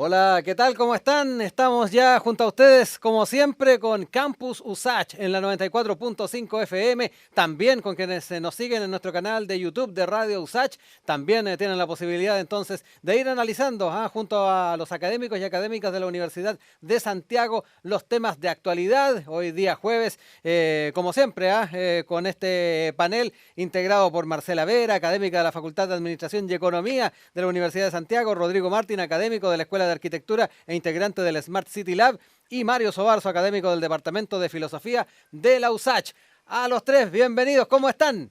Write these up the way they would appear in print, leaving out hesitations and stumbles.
Hola, ¿qué tal? ¿Cómo están? Estamos ya junto a ustedes, como siempre, con Campus USACH en la 94.5 FM, también con quienes nos siguen en nuestro canal de YouTube de Radio USACH, también tienen la posibilidad entonces de ir analizando junto a los académicos y académicas de la Universidad de Santiago los temas de actualidad, hoy día jueves, como siempre, con este panel integrado por Marcela Vera, académica de la Facultad de Administración y Economía de la Universidad de Santiago, Rodrigo Martín, académico de la Escuela de Arquitectura e integrante del Smart City Lab, y Mario Sobarzo, académico del Departamento de Filosofía de la USACH. A los tres, bienvenidos, ¿cómo están?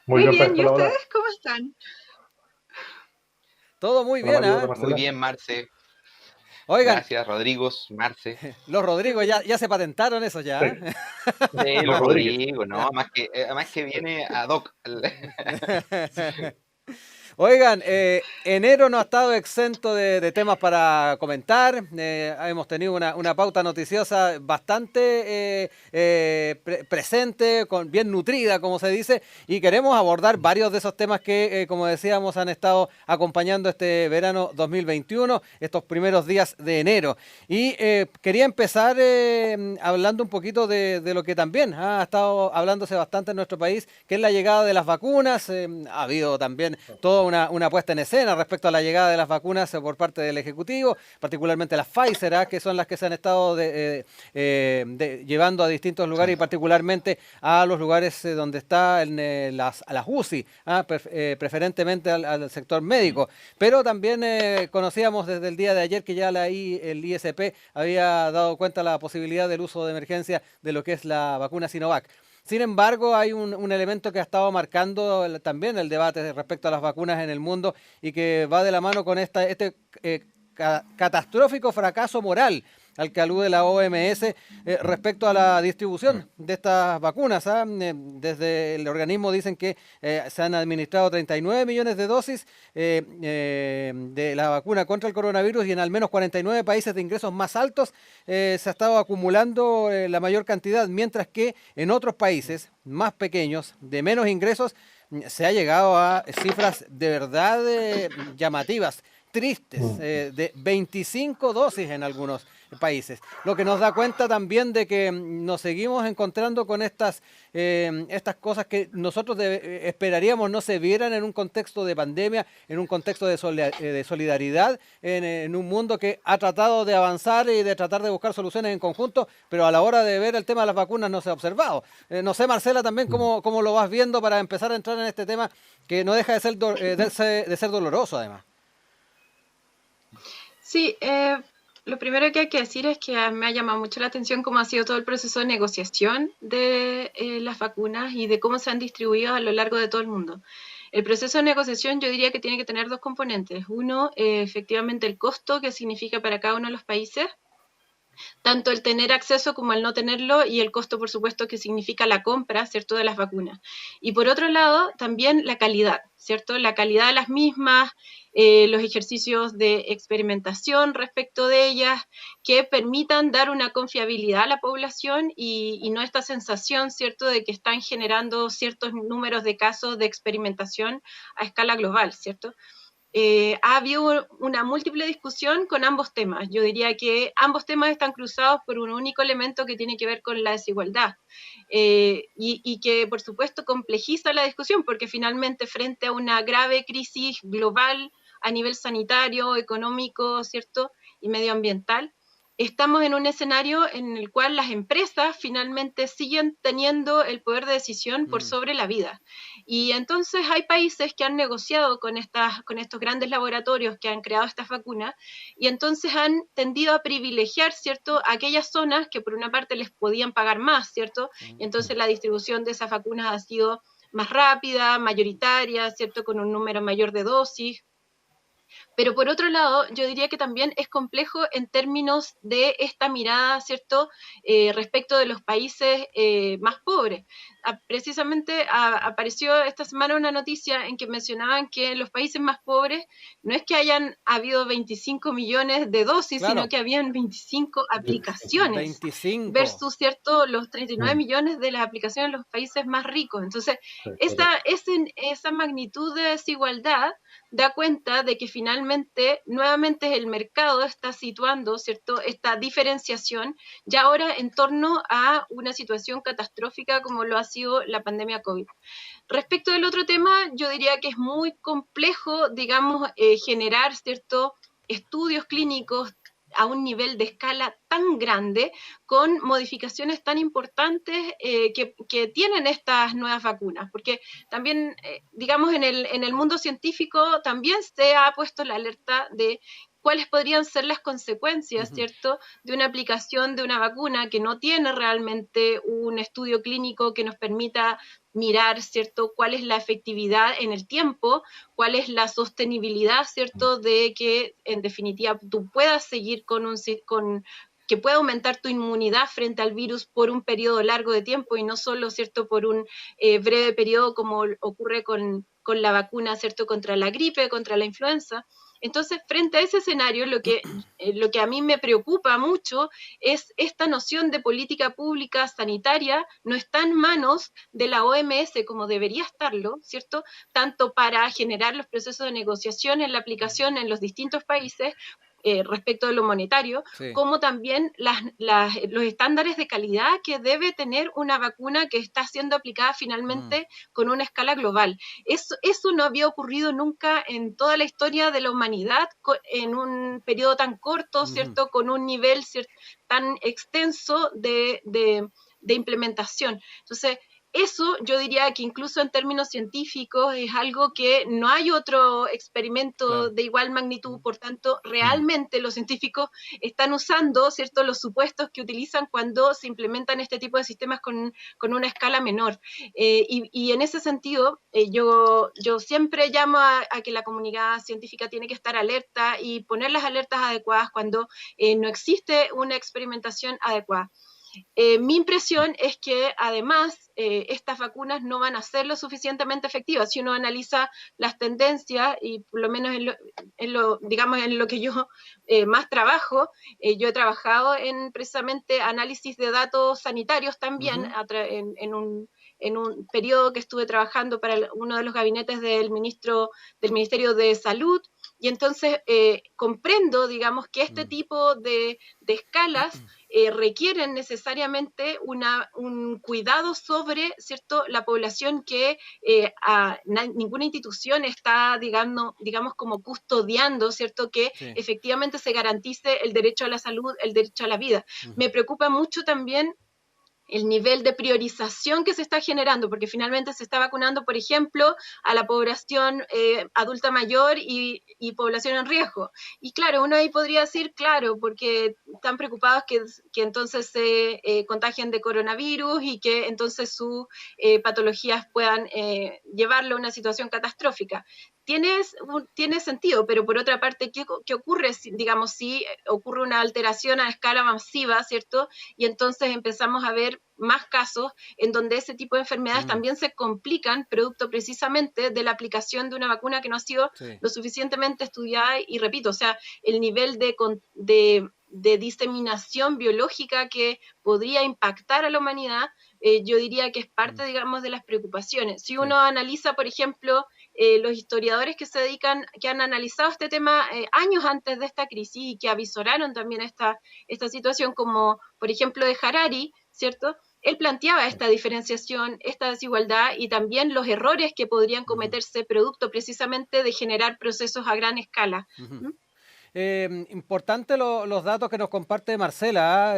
Muy Muy bien, bien, pues, ¿y hola, hola. ustedes cómo están? Todo muy Hola bien, Mario, hola Muy Marcela. bien, Marce. Oigan, Gracias, Rodrigo, Marce. los Qué Rodrigo bueno. ya se patentaron eso Sí, ya. Sí, los los Rodríguez. Rodrigo, ¿no? Además que viene ad hoc. Oigan, enero no ha estado exento de temas para comentar. Hemos tenido una pauta noticiosa bastante presente, bien nutrida, como se dice, y queremos abordar varios de esos temas que, como decíamos, han estado acompañando este verano 2021, estos primeros días de enero. Y quería empezar hablando un poquito de lo que también ha estado hablándose bastante en nuestro país, que es la llegada de las vacunas. Ha habido también toda una puesta en escena respecto a la llegada de las vacunas por parte del Ejecutivo, particularmente las Pfizer, que son las que se han estado llevando a distintos lugares y particularmente a los lugares donde están las UCI, preferentemente al sector médico. Pero también conocíamos desde el día de ayer que ya el ISP había dado cuenta de la posibilidad del uso de emergencia de lo que es la vacuna Sinovac. Sin embargo, hay un elemento que ha estado marcando también el debate respecto a las vacunas en el mundo y que va de la mano con este catastrófico fracaso moral al que alude la OMS respecto a la distribución de estas vacunas. Desde el organismo dicen que se han administrado 39 millones de dosis de la vacuna contra el coronavirus y en al menos 49 países de ingresos más altos se ha estado acumulando la mayor cantidad, mientras que en otros países más pequeños, de menos ingresos, se ha llegado a cifras de verdad llamativas, tristes, de 25 dosis en algunos países, lo que nos da cuenta también de que nos seguimos encontrando con estas cosas que nosotros esperaríamos no se vieran en un contexto de pandemia, en un contexto de solidaridad, en un mundo que ha tratado de avanzar y de tratar de buscar soluciones en conjunto, pero a la hora de ver el tema de las vacunas no se ha observado. No sé, Marcela, también cómo lo vas viendo para empezar a entrar en este tema que no deja de ser doloroso además. Sí, lo primero que hay que decir es que me ha llamado mucho la atención cómo ha sido todo el proceso de negociación de las vacunas y de cómo se han distribuido a lo largo de todo el mundo. El proceso de negociación yo diría que tiene que tener dos componentes. Uno, efectivamente, el costo que significa para cada uno de los países, tanto el tener acceso como el no tenerlo, y el costo, por supuesto, que significa la compra, ¿cierto?, de las vacunas. Y por otro lado, también la calidad, ¿cierto?, la calidad de las mismas, los ejercicios de experimentación respecto de ellas, que permitan dar una confiabilidad a la población y no esta sensación, ¿cierto?, de que están generando ciertos números de casos de experimentación a escala global, ¿cierto? Ha habido una múltiple discusión con ambos temas. Yo diría que ambos temas están cruzados por un único elemento que tiene que ver con la desigualdad y que, por supuesto, complejiza la discusión porque finalmente frente a una grave crisis global a nivel sanitario, económico, ¿cierto?, y medioambiental, estamos en un escenario en el cual las empresas finalmente siguen teniendo el poder de decisión por sobre la vida. Y entonces hay países que han negociado con estos grandes laboratorios que han creado estas vacunas y entonces han tendido a privilegiar, ¿cierto?, aquellas zonas que por una parte les podían pagar más, ¿cierto? Y entonces la distribución de esas vacunas ha sido más rápida, mayoritaria, ¿cierto?, con un número mayor de dosis. Pero por otro lado, yo diría que también es complejo en términos de esta mirada, ¿cierto?, respecto de los países más pobres. Precisamente apareció esta semana una noticia en que mencionaban que en los países más pobres no es que hayan habido 25 millones de dosis, Claro, sino que habían 25 aplicaciones 25. versus, ¿cierto?, los 39 millones de las aplicaciones en los países más ricos. Entonces, Sí, correcto. esa magnitud de desigualdad da cuenta de que finalmente precisamente, nuevamente el mercado está situando, ¿cierto?, esta diferenciación ya ahora en torno a una situación catastrófica como lo ha sido la pandemia COVID. Respecto del otro tema, yo diría que es muy complejo, digamos, generar, ¿cierto?, estudios clínicos a un nivel de escala tan grande, con modificaciones tan importantes que tienen estas nuevas vacunas, porque también, digamos, en el mundo científico también se ha puesto la alerta de cuáles podrían ser las consecuencias, ¿cierto?, de una aplicación de una vacuna que no tiene realmente un estudio clínico que nos permita mirar, ¿cierto?, cuál es la efectividad en el tiempo, cuál es la sostenibilidad, ¿cierto?, de que en definitiva tú puedas seguir que pueda aumentar tu inmunidad frente al virus por un periodo largo de tiempo y no solo, ¿cierto?, por un breve periodo como ocurre con la vacuna, ¿cierto?, contra la gripe, contra la influenza. Entonces, frente a ese escenario, lo que a mí me preocupa mucho es esta noción de política pública sanitaria no está en manos de la OMS como debería estarlo, ¿cierto?, tanto para generar los procesos de negociación en la aplicación en los distintos países, respecto de lo monetario, Sí. como también los estándares de calidad que debe tener una vacuna que está siendo aplicada finalmente con una escala global. Eso no había ocurrido nunca en toda la historia de la humanidad en un periodo tan corto, ¿cierto?, con un nivel tan extenso de implementación. Entonces, eso yo diría que incluso en términos científicos es algo que no hay otro experimento Claro. de igual magnitud, por tanto, realmente los científicos están usando, ¿cierto?, los supuestos que utilizan cuando se implementan este tipo de sistemas con una escala menor. Y en ese sentido, yo siempre llamo a que la comunidad científica tiene que estar alerta y poner las alertas adecuadas cuando no existe una experimentación adecuada. Mi impresión es que además estas vacunas no van a ser lo suficientemente efectivas. Si uno analiza las tendencias, y por lo menos digamos, en lo que yo más trabajo, yo he trabajado en precisamente análisis de datos sanitarios también, en un periodo que estuve trabajando para uno de los gabinetes del Ministerio de Salud, y entonces comprendo, digamos, que este tipo de escalas requieren necesariamente un cuidado sobre, ¿cierto?, la población que ninguna institución está, digamos, como custodiando, ¿cierto?, que Sí. efectivamente se garantice el derecho a la salud, el derecho a la vida. Me preocupa mucho también el nivel de priorización que se está generando, porque finalmente se está vacunando, por ejemplo, a la población adulta mayor y población en riesgo. Y claro, uno ahí podría decir, claro, porque están preocupados que entonces se contagien de coronavirus y que entonces sus patologías puedan llevarlo a una situación catastrófica. Tiene sentido, pero por otra parte, ¿qué ocurre, digamos, si ocurre una alteración a escala masiva, ¿cierto? Y entonces empezamos a ver más casos en donde ese tipo de enfermedades también se complican producto precisamente de la aplicación de una vacuna que no ha sido lo suficientemente estudiada, y repito, o sea, el nivel de diseminación biológica que podría impactar a la humanidad, yo diría que es parte, digamos, de las preocupaciones. Si uno analiza, por ejemplo, los historiadores que han analizado este tema años antes de esta crisis y que avisoraron también esta situación, como por ejemplo de Harari, ¿cierto? Él planteaba esta diferenciación, esta desigualdad y también los errores que podrían cometerse producto precisamente de generar procesos a gran escala. Importante los datos que nos comparte Marcela,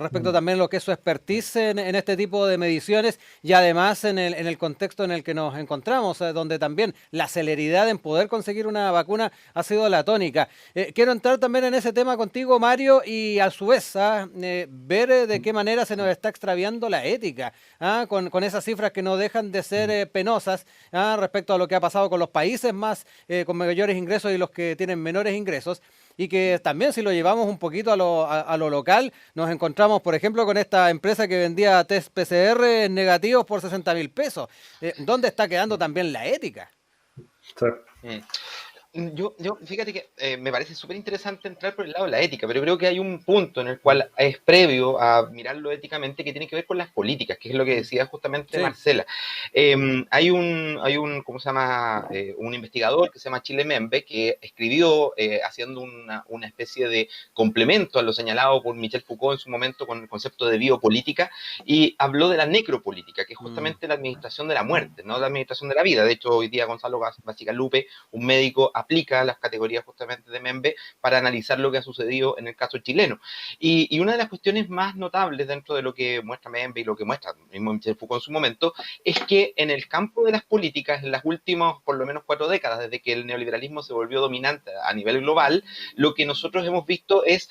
respecto también a lo que es su expertise en este tipo de mediciones y además en el contexto en el que nos encontramos, donde también la celeridad en poder conseguir una vacuna ha sido la tónica. Quiero entrar también en ese tema contigo, Mario, y a su vez ver de qué manera se nos está extraviando la ética, con esas cifras que no dejan de ser penosas respecto a lo que ha pasado con los países con mayores ingresos y los que tienen menores ingresos. Y que también, si lo llevamos un poquito a lo local, nos encontramos, por ejemplo, con esta empresa que vendía test PCR negativos por 60.000 pesos. ¿Dónde está quedando también la ética? Sí. Fíjate que me parece súper interesante entrar por el lado de la ética, pero creo que hay un punto en el cual es previo a mirarlo éticamente que tiene que ver con las políticas, que es lo que decía justamente Sí. Marcela. Hay un ¿cómo se llama? Un investigador que se llama Chile Membe, que escribió haciendo una especie de complemento a lo señalado por Michel Foucault en su momento con el concepto de biopolítica, y habló de la necropolítica, que es justamente la administración de la muerte, no la administración de la vida. De hecho, hoy día Gonzalo Bacigalupe, un médico, aplica las categorías justamente de Membe para analizar lo que ha sucedido en el caso chileno. Y una de las cuestiones más notables dentro de lo que muestra Membe y lo que muestra el mismo Michel Foucault en su momento es que en el campo de las políticas, en las últimas por lo menos 4 décadas, desde que el neoliberalismo se volvió dominante a nivel global, lo que nosotros hemos visto es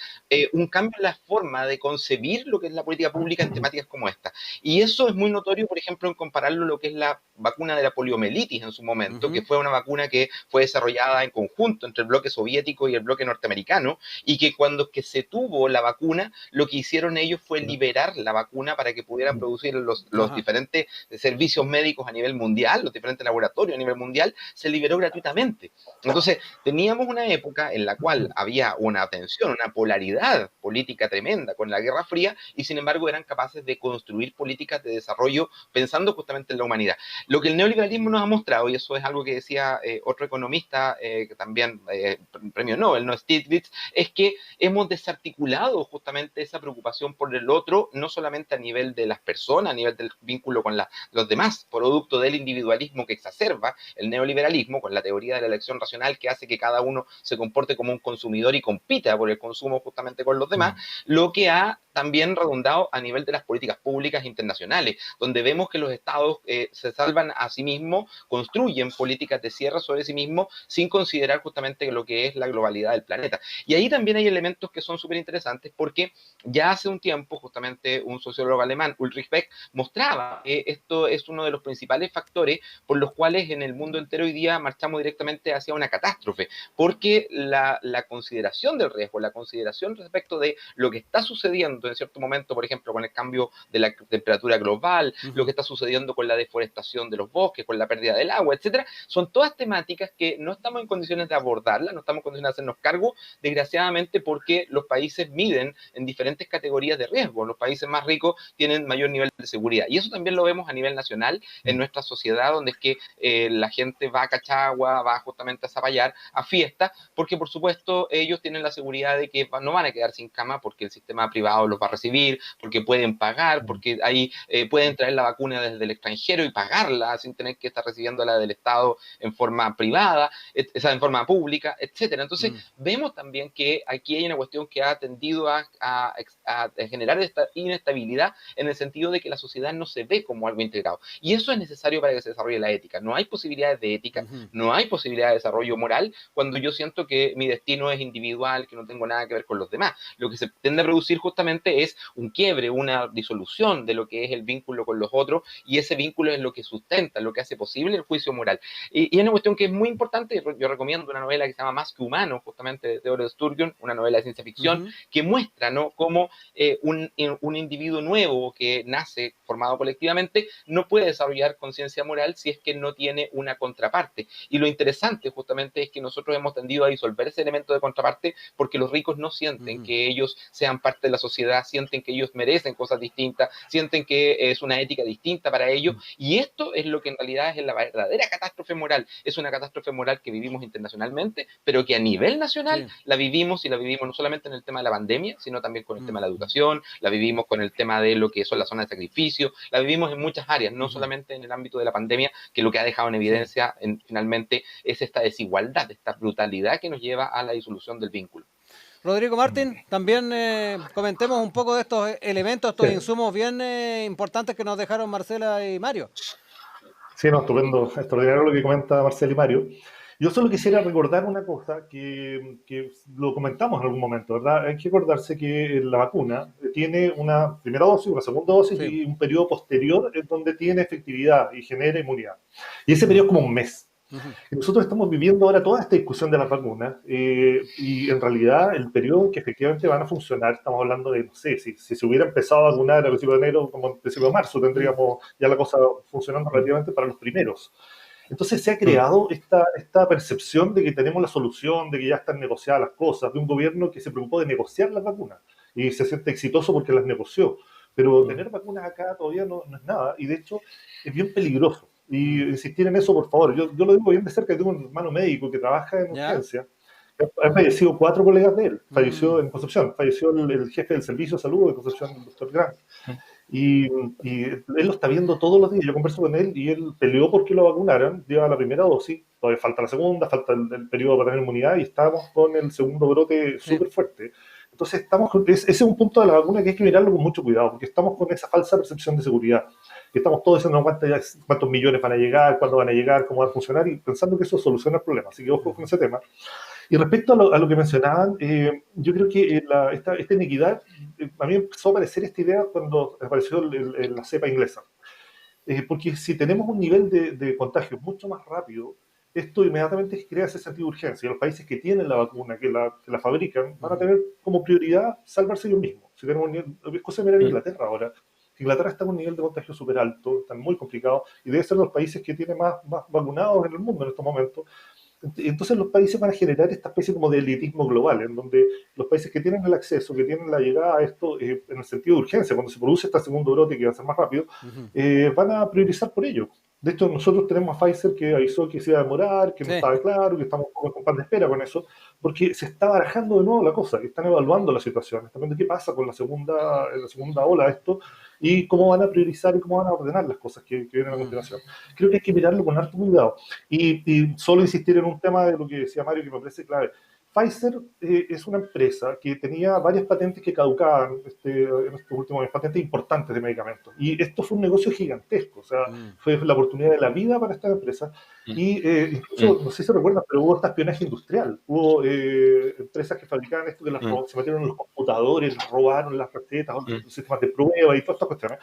un cambio en la forma de concebir lo que es la política pública en temáticas como esta. Y eso es muy notorio, por ejemplo, en compararlo lo que es la vacuna de la poliomielitis en su momento, que fue una vacuna que fue desarrollada en conjunto entre el bloque soviético y el bloque norteamericano, y que cuando que se tuvo la vacuna, lo que hicieron ellos fue liberar la vacuna para que pudieran producir los diferentes servicios médicos a nivel mundial, los diferentes laboratorios a nivel mundial, se liberó gratuitamente. Entonces, teníamos una época en la cual había una tensión, una polaridad política tremenda con la Guerra Fría, y sin embargo eran capaces de construir políticas de desarrollo pensando justamente en la humanidad. Lo que el neoliberalismo nos ha mostrado, y eso es algo que decía otro economista que también premio Nobel, ¿no? Stiglitz, es que hemos desarticulado justamente esa preocupación por el otro, no solamente a nivel de las personas, a nivel del vínculo con los demás, producto del individualismo que exacerba el neoliberalismo, con la teoría de la elección racional que hace que cada uno se comporte como un consumidor y compita por el consumo justamente con los demás, lo que ha también redundado a nivel de las políticas públicas internacionales, donde vemos que los estados se salvan a sí mismos, construyen políticas de cierre sobre sí mismos sin considerar justamente lo que es la globalidad del planeta. Y ahí también hay elementos que son súper interesantes, porque ya hace un tiempo justamente un sociólogo alemán, Ulrich Beck, mostraba que esto es uno de los principales factores por los cuales en el mundo entero hoy día marchamos directamente hacia una catástrofe, porque la consideración del riesgo, la consideración respecto de lo que está sucediendo en cierto momento, por ejemplo, con el cambio de la temperatura global, lo que está sucediendo con la deforestación de los bosques, con la pérdida del agua, etcétera, son todas temáticas que no estamos en condiciones de abordarlas, no estamos en condiciones de hacernos cargo, desgraciadamente, porque los países miden en diferentes categorías de riesgo. Los países más ricos tienen mayor nivel de seguridad. Y eso también lo vemos a nivel nacional en nuestra sociedad, donde es que la gente va a Cachagua, va justamente a Zapallar, a fiestas, porque por supuesto ellos tienen la seguridad de que no van a quedar sin cama porque el sistema privado los va a recibir, porque pueden pagar, porque ahí pueden traer la vacuna desde el extranjero y pagarla sin tener que estar recibiéndola del Estado en forma privada, en forma pública, etcétera. Entonces, vemos también que aquí hay una cuestión que ha tendido a generar esta inestabilidad en el sentido de que la sociedad no se ve como algo integrado. Y eso es necesario para que se desarrolle la ética. No hay posibilidades de ética, no hay posibilidad de desarrollo moral cuando yo siento que mi destino es individual, que no tengo nada que ver con los demás. Lo que se tiende a producir justamente es un quiebre, una disolución de lo que es el vínculo con los otros, y ese vínculo es lo que sustenta, lo que hace posible el juicio moral. Y es una cuestión que es muy importante. Yo recomiendo una novela que se llama Más que humano, justamente de Theodore Sturgeon, una novela de ciencia ficción, que muestra, ¿no?, cómo un individuo nuevo que nace formado colectivamente no puede desarrollar conciencia moral si es que no tiene una contraparte. Y lo interesante justamente es que nosotros hemos tendido a disolver ese elemento de contraparte porque los ricos no sienten que ellos sean parte de la sociedad, sienten que ellos merecen cosas distintas, sienten que es una ética distinta para ellos, y esto es lo que en realidad es la verdadera catástrofe moral. Es una catástrofe moral que vivimos internacionalmente, pero que a nivel nacional la vivimos, y la vivimos no solamente en el tema de la pandemia, sino también con el tema de la educación, la vivimos con el tema de lo que son las zonas de sacrificio, la vivimos en muchas áreas, no solamente en el ámbito de la pandemia, que lo que ha dejado en evidencia finalmente es esta desigualdad, esta brutalidad que nos lleva a la disolución del vínculo. Rodrigo Martín, también comentemos un poco de estos elementos, estos insumos bien importantes que nos dejaron Marcela y Mario. Sí, no, estupendo, extraordinario lo que comenta Marcelo y Mario. Yo solo quisiera recordar una cosa que lo comentamos en algún momento, ¿verdad? Hay que acordarse que la vacuna tiene una primera dosis, una segunda dosis y un periodo posterior en donde tiene efectividad y genera inmunidad. Y ese periodo es como un mes. Y nosotros estamos viviendo ahora toda esta discusión de las vacunas y en realidad el periodo en que efectivamente van a funcionar, estamos hablando de, no sé, si se hubiera empezado a vacunar a principios de enero como a principios de marzo, tendríamos ya la cosa funcionando relativamente para los primeros. Entonces se ha creado esta percepción de que tenemos la solución, de que ya están negociadas las cosas, de un gobierno que se preocupó de negociar las vacunas y se siente exitoso porque las negoció. Pero tener vacunas acá todavía no es nada, y de hecho es bien peligroso. Y insistir en eso, por favor. Yo lo digo bien de cerca, tengo un hermano médico que trabaja en ¿Ya? urgencia. Han fallecido 4 colegas de él. Falleció en Concepción, falleció el jefe del servicio de salud de Concepción, el doctor Grant. Y él lo está viendo todos los días. Yo converso con él y él peleó porque lo vacunaran, lleva la primera dosis, todavía falta la segunda, falta el periodo para tener inmunidad y estamos con el segundo brote Sí. súper fuerte. Entonces ese es un punto de la vacuna que hay que mirarlo con mucho cuidado, porque estamos con esa falsa percepción de seguridad. Que estamos todos diciendo cuántos millones van a llegar, cuándo van a llegar, cómo va a funcionar, y pensando que eso soluciona el problema. Así que ojo con ese tema. Y respecto a lo que mencionaban, yo creo que esta inequidad, a mí empezó a aparecer esta idea cuando apareció la cepa inglesa. Porque si tenemos un nivel de contagio mucho más rápido, esto inmediatamente crea ese sentido de urgencia. Y los países que tienen la vacuna, que la fabrican, van a tener como prioridad salvarse ellos mismos. Si tenemos es cosa de mirar Inglaterra ahora. Inglaterra está con un nivel de contagio súper alto, está muy complicado, y debe ser los países que tienen más vacunados en el mundo en estos momentos. Entonces los países van a generar esta especie como de elitismo global, en donde los países que tienen el acceso, que tienen la llegada a esto en el sentido de urgencia, cuando se produce este segundo brote que va a ser más rápido, van a priorizar por ello. De hecho, nosotros tenemos a Pfizer que avisó que se iba a demorar, que no estaba claro, que estamos con pan de espera con eso, porque se está barajando de nuevo la cosa, que están evaluando la situación, están viendo qué pasa con la segunda ola de esto y cómo van a priorizar y cómo van a ordenar las cosas que vienen a continuación. Creo que hay que mirarlo con harto cuidado. Y solo insistir en un tema de lo que decía Mario que me parece clave. Pfizer es una empresa que tenía varias patentes que caducaban en estos últimos años, patentes importantes de medicamentos. Y esto fue un negocio gigantesco, o sea, fue la oportunidad de la vida para esta empresa. Y incluso, no sé si se recuerdan, pero hubo hasta espionaje industrial. Hubo empresas que fabricaban esto, que se metieron en los computadores, robaron las recetas, los sistemas de prueba y todas estas cuestiones.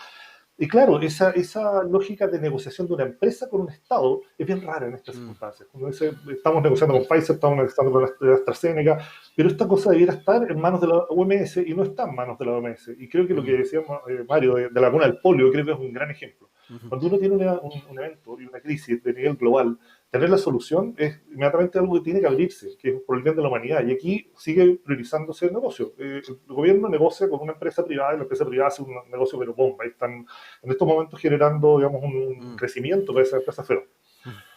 Y claro, esa lógica de negociación de una empresa con un Estado es bien rara en estas circunstancias. Como dice, estamos negociando con Pfizer, estamos negociando con AstraZeneca, pero esta cosa debiera estar en manos de la OMS y no está en manos de la OMS. Y creo que lo que decía Mario de la vacuna del polio, creo que es un gran ejemplo. Cuando uno tiene un evento y una crisis de nivel global, tener la solución es inmediatamente algo que tiene que abrirse, que es por el bien de la humanidad. Y aquí sigue priorizándose el negocio. El gobierno negocia con una empresa privada y la empresa privada hace un negocio pero bomba. Y están en estos momentos generando, digamos, un crecimiento para esa empresa feroz.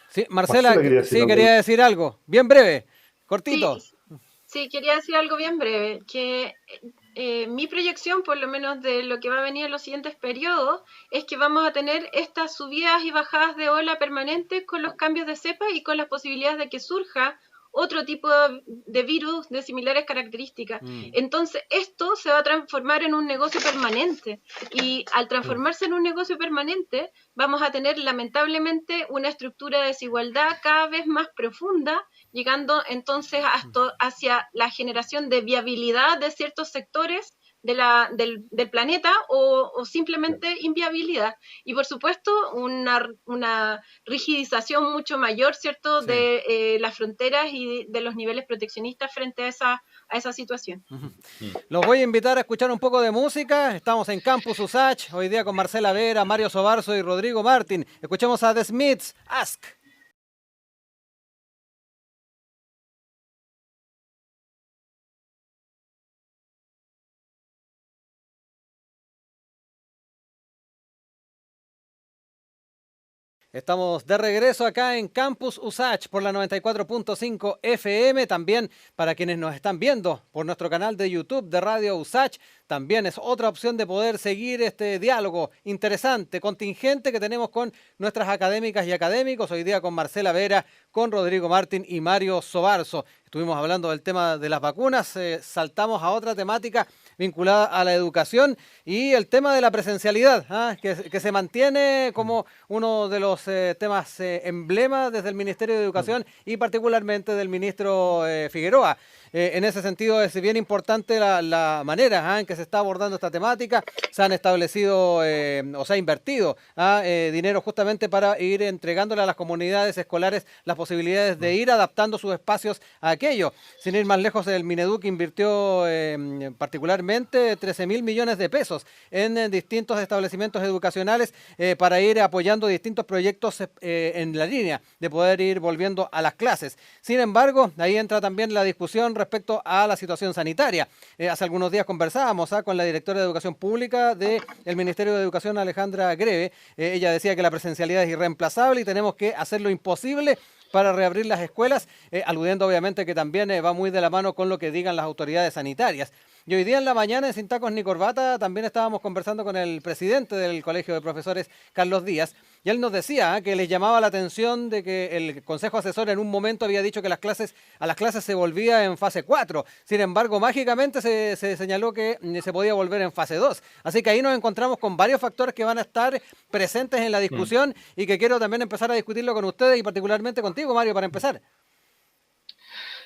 Sí, Marcela quería decir algo. Bien breve, cortito. Sí, quería decir algo bien breve, que mi proyección, por lo menos de lo que va a venir en los siguientes periodos, es que vamos a tener estas subidas y bajadas de ola permanentes con los cambios de cepa y con las posibilidades de que surja otro tipo de virus de similares características. Entonces, esto se va a transformar en un negocio permanente. Y al transformarse en un negocio permanente, vamos a tener lamentablemente una estructura de desigualdad cada vez más profunda, llegando entonces hacia la generación de viabilidad de ciertos sectores del planeta o simplemente inviabilidad. Y por supuesto, una rigidización mucho mayor, ¿cierto?, de las fronteras y de los niveles proteccionistas frente a esa situación. Los voy a invitar a escuchar un poco de música. Estamos en Campus USACH, hoy día con Marcela Vera, Mario Sobarzo y Rodrigo Martín. Escuchemos a The Smiths, Ask. Estamos de regreso acá en Campus USACH por la 94.5 FM. También para quienes nos están viendo por nuestro canal de YouTube de Radio USACH, también es otra opción de poder seguir este diálogo interesante, contingente que tenemos con nuestras académicas y académicos. Hoy día con Marcela Vera, con Rodrigo Martín y Mario Sobarzo. Estuvimos hablando del tema de las vacunas, saltamos a otra temática vinculada a la educación y el tema de la presencialidad, que se mantiene como uno de los temas emblemas desde el Ministerio de Educación y particularmente del ministro Figueroa. En ese sentido es bien importante la manera en que se está abordando esta temática. Se han establecido o se ha invertido dinero justamente para ir entregándole a las comunidades escolares las posibilidades de ir adaptando sus espacios a aquello. Sin ir más lejos, el Mineduc invirtió particularmente 13.000 millones de pesos en distintos establecimientos educacionales para ir apoyando distintos proyectos en la línea de poder ir volviendo a las clases. Sin embargo, ahí entra también la discusión respecto a la situación sanitaria. Hace algunos días conversábamos con la directora de Educación Pública del Ministerio de Educación, Alejandra Greve. Ella decía que la presencialidad es irreemplazable y tenemos que hacer lo imposible para reabrir las escuelas, aludiendo obviamente que también va muy de la mano con lo que digan las autoridades sanitarias. Y hoy día en la mañana en Sin Tacos ni Corbata también estábamos conversando con el presidente del Colegio de Profesores, Carlos Díaz, y él nos decía que les llamaba la atención de que el Consejo Asesor en un momento había dicho que a las clases se volvía en fase 4. Sin embargo, mágicamente se señaló que se podía volver en fase 2. Así que ahí nos encontramos con varios factores que van a estar presentes en la discusión y que quiero también empezar a discutirlo con ustedes y particularmente contigo, Mario, para empezar.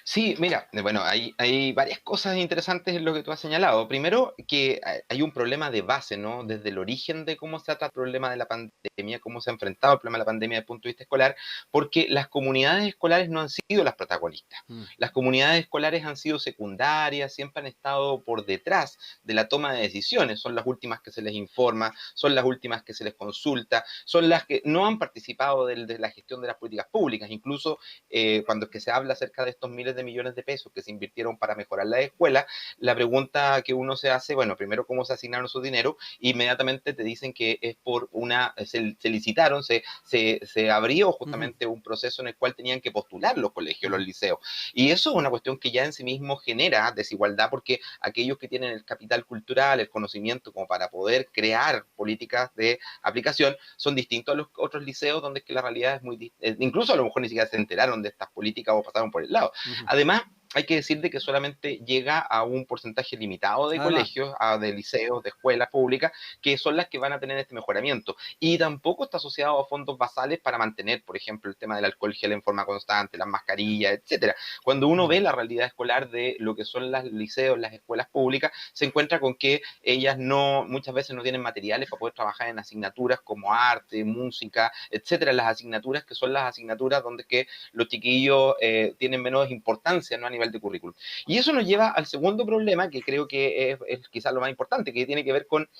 Sí, mira, bueno, hay varias cosas interesantes en lo que tú has señalado. Primero, que hay un problema de base, ¿no? Desde el origen de cómo se trata el problema de la pandemia, cómo se ha enfrentado el problema de la pandemia desde el punto de vista escolar, porque las comunidades escolares no han sido las protagonistas. Las comunidades escolares han sido secundarias, siempre han estado por detrás de la toma de decisiones, son las últimas que se les informa, son las últimas que se les consulta, son las que no han participado de la gestión de las políticas públicas, incluso cuando es que se habla acerca de estos miles de millones de pesos que se invirtieron para mejorar la escuela, la pregunta que uno se hace, bueno, primero, ¿cómo se asignaron su dinero? Inmediatamente te dicen que es por se licitaron, se abrió justamente un proceso en el cual tenían que postular los colegios, los liceos. Y eso es una cuestión que ya en sí mismo genera desigualdad, porque aquellos que tienen el capital cultural, el conocimiento como para poder crear políticas de aplicación, son distintos a los otros liceos donde es que la realidad es muy incluso a lo mejor ni siquiera se enteraron de estas políticas o pasaron por el lado. Además, hay que decir de que solamente llega a un porcentaje limitado de colegios, de liceos, de escuelas públicas, que son las que van a tener este mejoramiento. Y tampoco está asociado a fondos basales para mantener, por ejemplo, el tema del alcohol gel en forma constante, las mascarillas, etcétera. Cuando uno ve la realidad escolar de lo que son los liceos, las escuelas públicas, se encuentra con que ellas muchas veces no tienen materiales para poder trabajar en asignaturas como arte, música, etcétera. Las asignaturas que son las asignaturas donde que los chiquillos tienen menos importancia, ¿no? A nivel de currículum. Y eso nos lleva al segundo problema, que creo que es quizás lo más importante, que tiene que ver con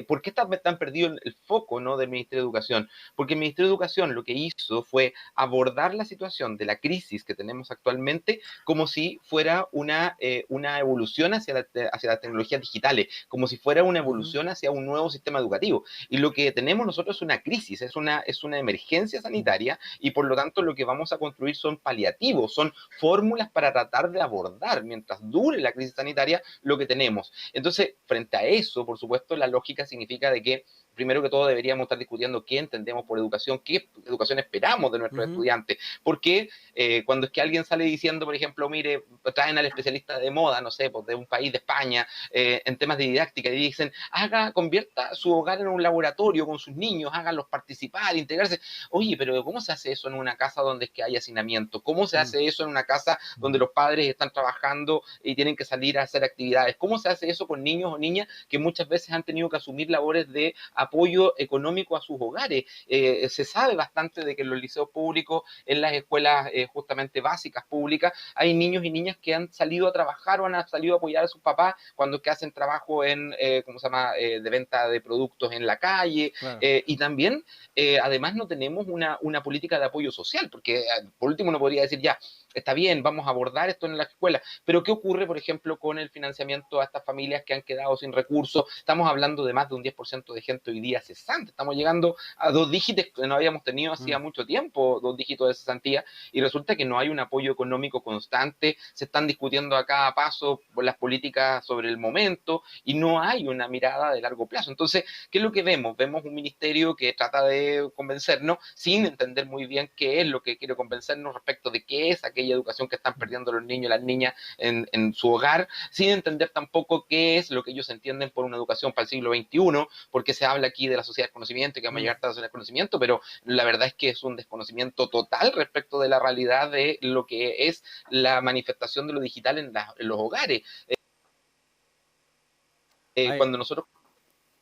¿por qué está tan perdido el foco, ¿no? del Ministerio de Educación? Porque el Ministerio de Educación lo que hizo fue abordar la situación de la crisis que tenemos actualmente como si fuera una evolución hacia las tecnologías digitales, como si fuera una evolución hacia un nuevo sistema educativo. Y lo que tenemos nosotros es una crisis, es una emergencia sanitaria, y por lo tanto lo que vamos a construir son paliativos, son fórmulas para tratar de abordar, mientras dure la crisis sanitaria, lo que tenemos. Entonces, frente a eso, por supuesto, la lógica significa de que primero que todo deberíamos estar discutiendo qué entendemos por educación, qué educación esperamos de nuestros estudiantes, porque cuando es que alguien sale diciendo, por ejemplo, mire, traen al especialista de moda, no sé, pues de un país de España, en temas de didáctica, y dicen, convierta su hogar en un laboratorio con sus niños, háganlos participar, integrarse. Oye, pero ¿cómo se hace eso en una casa donde es que hay hacinamiento? ¿Cómo se hace eso en una casa donde los padres están trabajando y tienen que salir a hacer actividades? ¿Cómo se hace eso con niños o niñas que muchas veces han tenido que asumir labores de apoyo económico a sus hogares? Se sabe bastante de que en los liceos públicos, en las escuelas justamente básicas públicas, hay niños y niñas que han salido a trabajar o han salido a apoyar a sus papás cuando que hacen trabajo en, ¿cómo se llama?, de venta de productos en la calle. Claro. Y también, además, no tenemos una política de apoyo social, porque por último uno podría decir, ya, está bien, vamos a abordar esto en la escuela, pero ¿qué ocurre, por ejemplo, con el financiamiento a estas familias que han quedado sin recursos? Estamos hablando de más de un 10% de gente hoy día cesante, estamos llegando a 2 dígitos que no habíamos tenido hacía mucho tiempo, 2 dígitos de cesantía, y resulta que no hay un apoyo económico constante, se están discutiendo a cada paso las políticas sobre el momento, y no hay una mirada de largo plazo. Entonces, ¿qué es lo que vemos? Vemos un ministerio que trata de convencernos sin entender muy bien qué es lo que quiere convencernos respecto de qué es aquello aquella educación que están perdiendo los niños y las niñas en su hogar, sin entender tampoco qué es lo que ellos entienden por una educación para el siglo XXI, porque se habla aquí de la sociedad del conocimiento y que vamos a llegar a la sociedad del conocimiento, pero la verdad es que es un desconocimiento total respecto de la realidad de lo que es la manifestación de lo digital en los hogares. Cuando nosotros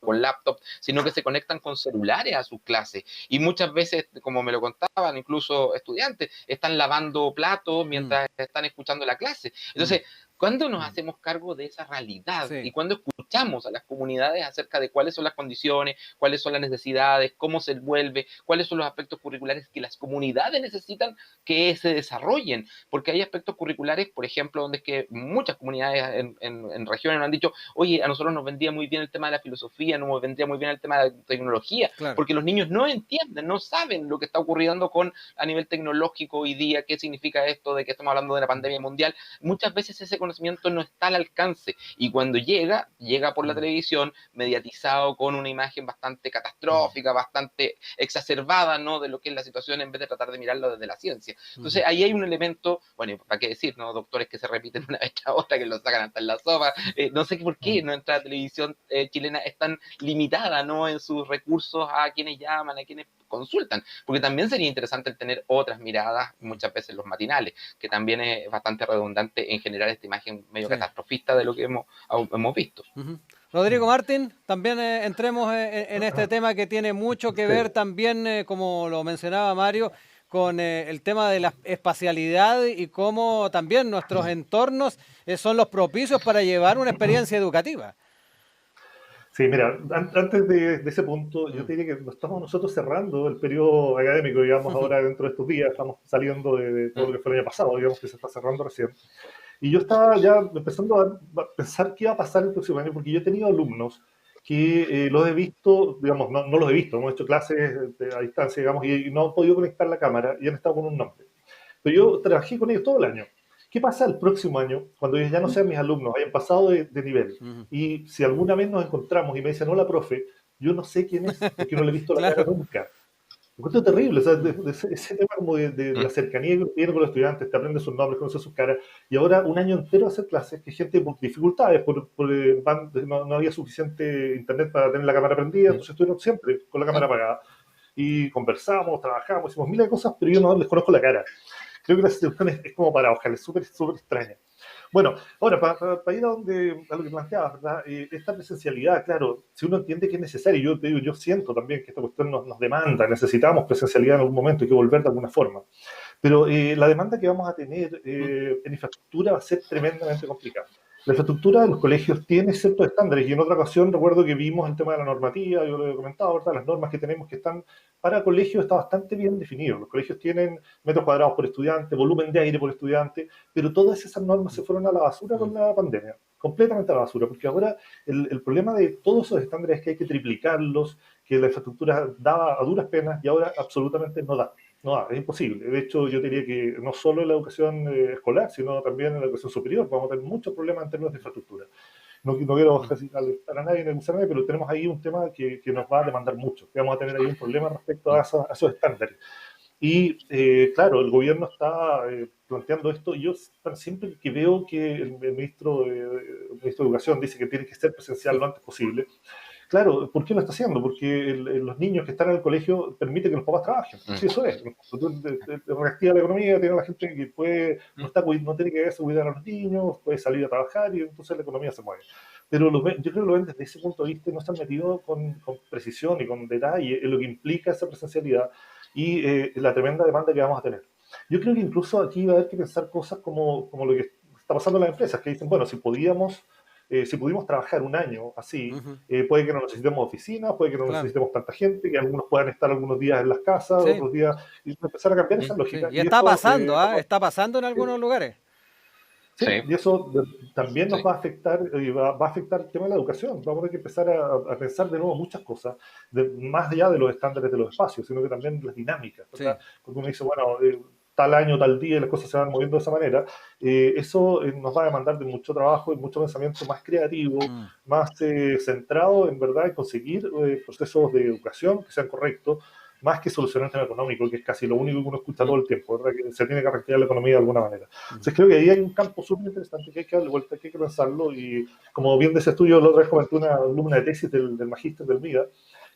con laptop, sino que se conectan con celulares a sus clases. Y muchas veces, como me lo contaban, incluso estudiantes, están lavando platos mientras están escuchando la clase. Entonces, ¿cuándo nos hacemos cargo de esa realidad? Sí. Y cuando escuchamos a las comunidades acerca de cuáles son las condiciones, cuáles son las necesidades, cómo se vuelve, cuáles son los aspectos curriculares que las comunidades necesitan que se desarrollen. Porque hay aspectos curriculares, por ejemplo, donde es que muchas comunidades en regiones nos han dicho, oye, a nosotros nos vendría muy bien el tema de la filosofía, nos vendría muy bien el tema de la tecnología, Claro. porque los niños no entienden, no saben lo que está ocurriendo a nivel tecnológico hoy día, qué significa esto de que estamos hablando de una pandemia mundial. Muchas veces ese conocimiento no está al alcance, y cuando llega por la televisión, mediatizado con una imagen bastante catastrófica, bastante exacerbada, ¿no?, de lo que es la situación, en vez de tratar de mirarlo desde la ciencia. Entonces, ahí hay un elemento, bueno, ¿para qué decir, no? Doctores que se repiten una vez tras otra, que lo sacan hasta en la sopa. No sé por qué nuestra televisión chilena es tan limitada, ¿no?, en sus recursos a quienes llaman, a quienes consultan, porque también sería interesante el tener otras miradas, muchas veces los matinales, que también es bastante redundante en generar esta imagen medio catastrofista de lo que hemos visto. Rodrigo Martín, también entremos en este tema que tiene mucho que ver también, como lo mencionaba Mario, con el tema de la espacialidad y cómo también nuestros entornos son los propicios para llevar una experiencia educativa. Sí, mira, antes de ese punto, yo te diría que estamos nosotros cerrando el periodo académico, digamos, ahora dentro de estos días, estamos saliendo de todo lo que fue el año pasado, digamos que se está cerrando recién. Y yo estaba ya empezando a pensar qué iba a pasar el próximo año, porque yo he tenido alumnos que los he visto, digamos, no los he visto, hemos hecho clases a distancia, digamos, y no han podido conectar la cámara y han estado con un nombre. Pero yo trabajé con ellos todo el año. ¿Qué pasa el próximo año, cuando ellos ya no sean mis alumnos, hayan pasado de nivel? Y si alguna vez nos encontramos y me dicen, hola, profe, yo no sé quién es, porque no le he visto la cara nunca. Me encuentro terrible, o sea, ese tema como de la cercanía que tiene con los estudiantes, te aprende sus nombres, conoce sus caras, y ahora un año entero a hacer clases, que gente por dificultades, no había suficiente internet para tener la cámara prendida, entonces estuvieron siempre con la cámara apagada, y conversamos, trabajamos, hicimos miles de cosas, pero yo no les conozco la cara. Creo que la situación es como paradoja, es súper extraña. Bueno, ahora, para ir a lo que planteabas, ¿verdad? Esta presencialidad, claro, si uno entiende que es necesario, yo te digo, yo siento también que esta cuestión nos demanda, necesitamos presencialidad en algún momento, hay que volver de alguna forma. Pero la demanda que vamos a tener en infraestructura va a ser tremendamente complicada. La infraestructura de los colegios tiene ciertos estándares, y en otra ocasión recuerdo que vimos el tema de la normativa, yo lo he comentado, ¿verdad? Las normas que tenemos que están para colegios está bastante bien definido. Los colegios tienen metros cuadrados por estudiante, volumen de aire por estudiante, pero todas esas normas se fueron a la basura con la pandemia, completamente a la basura, porque ahora el problema de todos esos estándares es que hay que triplicarlos, que la infraestructura daba a duras penas y ahora absolutamente no da. No, es imposible. De hecho, yo diría que no solo en la educación escolar, sino también en la educación superior vamos a tener muchos problemas en términos de infraestructura. No quiero alentar a nadie, ni acusar a nadie, pero tenemos ahí un tema que nos va a demandar mucho. Que vamos a tener ahí un problema respecto a esos estándares. Y claro, el gobierno está planteando esto. Yo siempre que veo que el ministro de Educación dice que tiene que ser presencial lo antes posible, claro, ¿por qué lo está haciendo? Porque los niños que están en el colegio permiten que los papás trabajen. Sí, eso es. Reactiva la economía, tiene la gente que no tiene que verse cuidar a los niños, puede salir a trabajar y entonces la economía se mueve. Pero yo creo que lo ven desde ese punto de vista y no están metidos con precisión y con detalle en lo que implica esa presencialidad y la tremenda demanda que vamos a tener. Yo creo que incluso aquí va a haber que pensar cosas como lo que está pasando en las empresas, que dicen, bueno, si pudimos trabajar un año así, puede que no necesitemos oficinas, puede que no necesitemos tanta gente, que algunos puedan estar algunos días en las casas, otros días, y empezar a cambiar esa lógica. Y está pasando, está pasando en algunos lugares. Sí, y eso también nos va a afectar, va a afectar el tema de la educación. Vamos a tener que empezar a pensar de nuevo muchas cosas, más allá de los estándares de los espacios, sino que también las dinámicas. ¿Verdad? Cuando uno dice, bueno, tal año, tal día, las cosas se van moviendo de esa manera, eso nos va a demandar de mucho trabajo y mucho pensamiento más creativo, más centrado en verdad en conseguir procesos de educación que sean correctos, más que solucionar el tema económico, que es casi lo único que uno escucha todo el tiempo, ¿verdad? Que se tiene que reactivar la economía de alguna manera. Entonces creo que ahí hay un campo súper interesante que hay que darle vuelta, que hay que pensarlo, y como bien decías tú, yo la otra vez comenté una alumna de tesis del magíster del MIDA,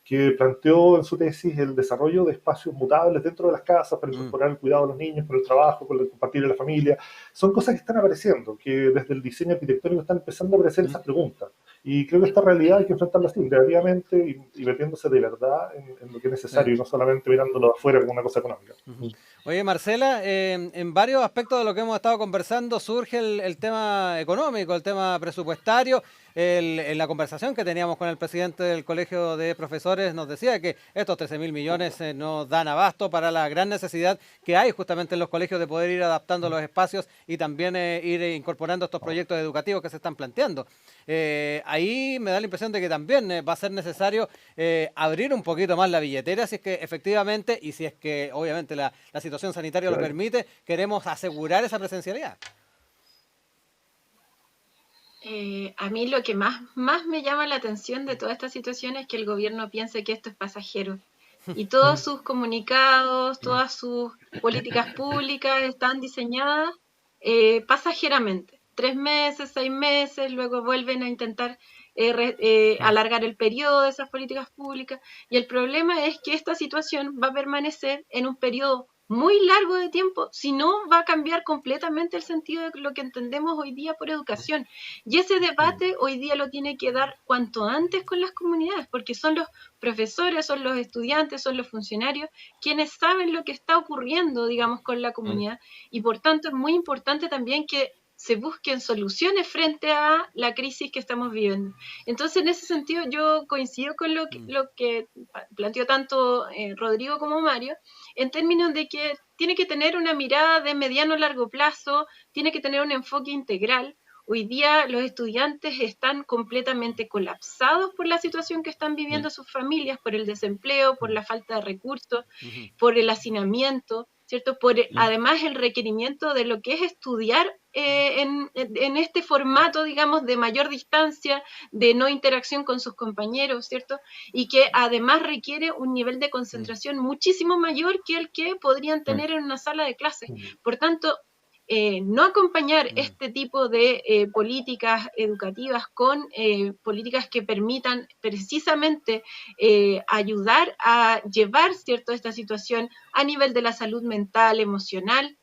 que planteó en su tesis el desarrollo de espacios mutables dentro de las casas para incorporar el cuidado de los niños, con el trabajo, con el compartir en la familia. Son cosas que están apareciendo, que desde el diseño arquitectónico están empezando a aparecer esas preguntas. Y creo que esta realidad hay que enfrentarla así, integrativamente, y metiéndose de verdad en lo que es necesario, y no solamente mirándolo de afuera como una cosa económica. Oye, Marcela, en varios aspectos de lo que hemos estado conversando surge el tema económico, el tema presupuestario. En la conversación que teníamos con el presidente del Colegio de Profesores nos decía que estos 13.000 millones no dan abasto para la gran necesidad que hay justamente en los colegios de poder ir adaptando los espacios y también ir incorporando estos proyectos educativos que se están planteando. Ahí me da la impresión de que también va a ser necesario abrir un poquito más la billetera si es que efectivamente, y si es que obviamente la situación sanitaria lo permite, queremos asegurar esa presencialidad. A mí lo que más me llama la atención de toda esta situación es que el gobierno piense que esto es pasajero. Y todos sus comunicados, todas sus políticas públicas están diseñadas pasajeramente. 3 meses, 6 meses, luego vuelven a intentar alargar el periodo de esas políticas públicas. Y el problema es que esta situación va a permanecer en un periodo muy largo de tiempo, si no va a cambiar completamente el sentido de lo que entendemos hoy día por educación. Y ese debate hoy día lo tiene que dar cuanto antes con las comunidades, porque son los profesores, son los estudiantes, son los funcionarios quienes saben lo que está ocurriendo, digamos, con la comunidad, y por tanto es muy importante también que se busquen soluciones frente a la crisis que estamos viviendo. Entonces, en ese sentido, yo coincido con lo que planteó tanto Rodrigo como Mario, en términos de que tiene que tener una mirada de mediano a largo plazo, tiene que tener un enfoque integral. Hoy día los estudiantes están completamente colapsados por la situación que están viviendo sus familias, por el desempleo, por la falta de recursos, por el hacinamiento, ¿cierto? Por además el requerimiento de lo que es estudiar en este formato, digamos, de mayor distancia, de no interacción con sus compañeros, ¿cierto? Y que además requiere un nivel de concentración muchísimo mayor que el que podrían tener en una sala de clases. Por tanto, no acompañar este tipo de políticas educativas con políticas que permitan precisamente ayudar a llevar, ¿cierto?, esta situación a nivel de la salud mental, emocional,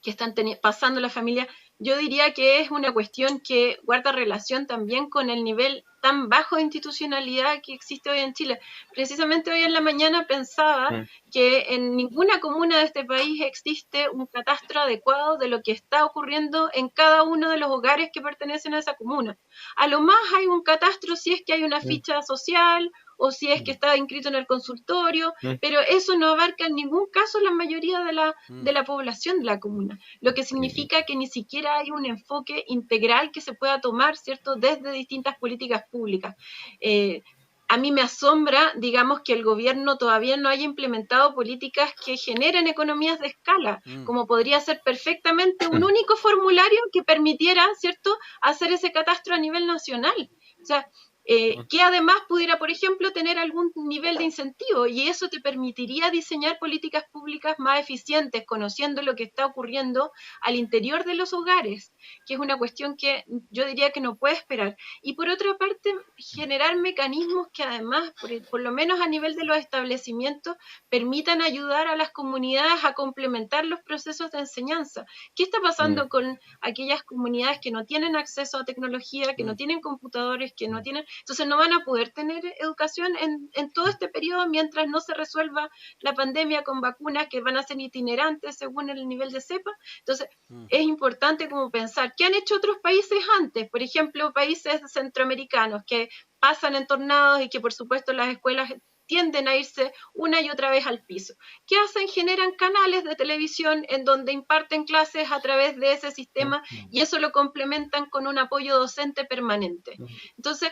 que están pasando la familia, yo diría que es una cuestión que guarda relación también con el nivel tan bajo de institucionalidad que existe hoy en Chile. Precisamente hoy en la mañana pensaba que en ninguna comuna de este país existe un catastro adecuado de lo que está ocurriendo en cada uno de los hogares que pertenecen a esa comuna. A lo más hay un catastro si es que hay una ficha social o si es que está inscrito en el consultorio, pero eso no abarca en ningún caso la mayoría de la población de la comuna, lo que significa que ni siquiera hay un enfoque integral que se pueda tomar, ¿cierto?, desde distintas políticas públicas. A mí me asombra, digamos, que el gobierno todavía no haya implementado políticas que generen economías de escala, como podría ser perfectamente un único formulario que permitiera, ¿cierto?, hacer ese catastro a nivel nacional. O sea, que además pudiera, por ejemplo, tener algún nivel de incentivo, y eso te permitiría diseñar políticas públicas más eficientes, conociendo lo que está ocurriendo al interior de los hogares, que es una cuestión que yo diría que no puede esperar. Y por otra parte, generar mecanismos que además, por lo menos a nivel de los establecimientos, permitan ayudar a las comunidades a complementar los procesos de enseñanza. ¿Qué está pasando con aquellas comunidades que no tienen acceso a tecnología, que no tienen computadores, que no tienen... Entonces no van a poder tener educación en todo este periodo mientras no se resuelva la pandemia con vacunas que van a ser itinerantes según el nivel de cepa? Entonces es importante como pensar, ¿qué han hecho otros países antes? Por ejemplo, países centroamericanos que pasan en tornados y que por supuesto las escuelas tienden a irse una y otra vez al piso. ¿Qué hacen? Generan canales de televisión en donde imparten clases a través de ese sistema y eso lo complementan con un apoyo docente permanente. Entonces,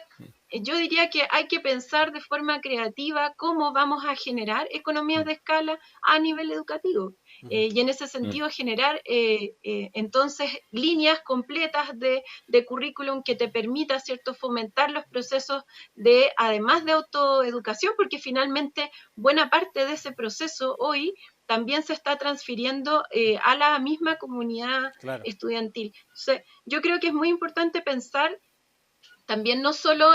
yo diría que hay que pensar de forma creativa cómo vamos a generar economías de escala a nivel educativo. y en ese sentido generar entonces líneas completas de currículum que te permita, ¿cierto?, fomentar los procesos de, además de autoeducación, porque finalmente buena parte de ese proceso hoy también se está transfiriendo a la misma comunidad Claro. estudiantil. Entonces, yo creo que es muy importante pensar también no solo,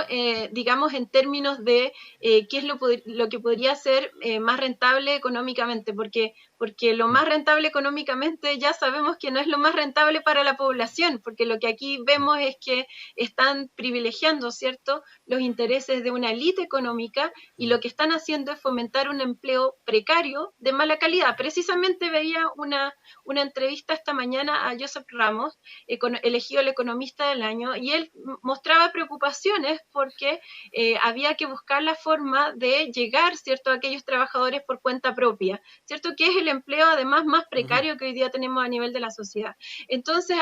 digamos, en términos de qué es lo que podría ser más rentable económicamente, porque lo más rentable económicamente ya sabemos que no es lo más rentable para la población, porque lo que aquí vemos es que están privilegiando, ¿cierto?, los intereses de una élite económica y lo que están haciendo es fomentar un empleo precario de mala calidad. Precisamente veía una entrevista esta mañana a Joseph Ramos, elegido el economista del año, y él mostraba preocupaciones porque había que buscar la forma de llegar, ¿cierto?, a aquellos trabajadores por cuenta propia, ¿cierto?, que es el empleo además más precario que hoy día tenemos a nivel de la sociedad. Entonces